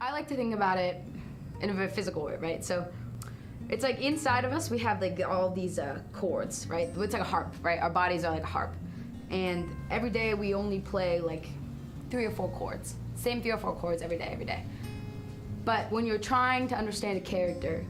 I like to think about it in a very physical way, right? So it's like inside of us we have like all these chords, right? It's like a harp, right? Our bodies are like a harp. And every day we only play like 3 or 4 chords. Same 3 or 4 chords every day. But when you're trying to understand a character,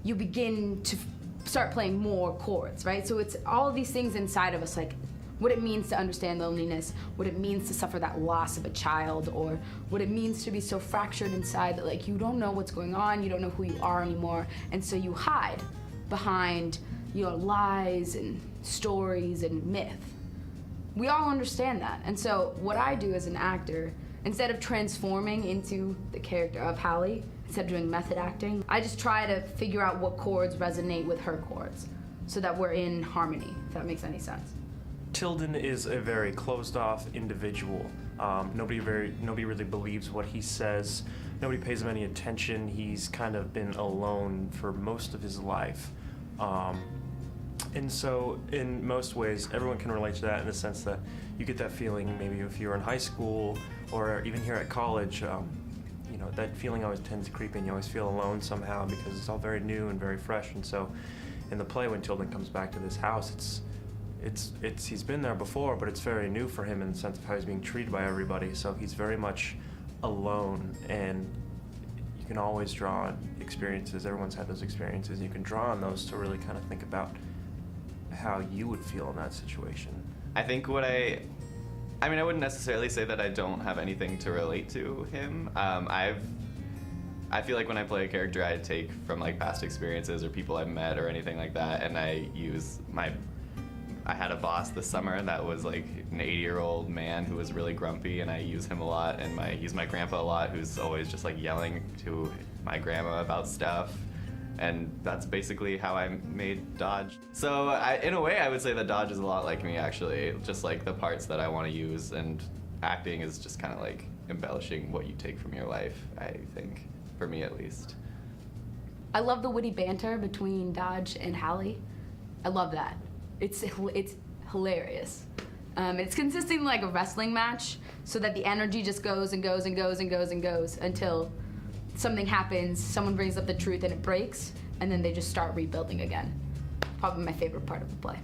you begin to start playing more chords, right? So it's all of these things inside of us, like what it means to understand loneliness, what it means to suffer that loss of a child, or what it means to be so fractured inside that like you don't know what's going on, you don't know who you are anymore, and so you hide behind, lies and stories and myth. We all understand that, and so what I do as an actor, instead of transforming into the character of Hallie, instead of doing method acting, I just try to figure out what chords resonate with her chords so that we're in harmony, if that makes any sense. Tilden is a very closed-off individual. Nobody really believes what he says. Nobody pays him any attention. He's kind of been alone for most of his life. And so, in most ways, everyone can relate to that in the sense that you get that feeling maybe if you're in high school or even here at college. That feeling always tends to creep in. You always feel alone somehow because it's all very new and very fresh. And so, in the play, when Tilden comes back to this house, he's been there before, but it's very new for him in the sense of how he's being treated by everybody. So he's very much alone, and you can always draw on experiences. Everyone's had those experiences. You can draw on those to really kind of think about how you would feel in that situation. I think I wouldn't necessarily say that I don't have anything to relate to him. I feel like when I play a character, I take from like past experiences or people I've met or anything like that, and I had a boss this summer that was like an 80-year-old man who was really grumpy, and I use him a lot, and I use my grandpa a lot, who's always just like yelling to my grandma about stuff. And that's basically how I made Dodge. So in a way, I would say that Dodge is a lot like me, actually. Just like the parts that I want to use, and acting is just kind of like embellishing what you take from your life, I think, for me at least. I love the witty banter between Dodge and Hallie. I love that. It's hilarious. It's consisting like a wrestling match, so that the energy just goes and goes and goes and goes and goes until something happens, someone brings up the truth and it breaks, and then they just start rebuilding again. Probably my favorite part of the play.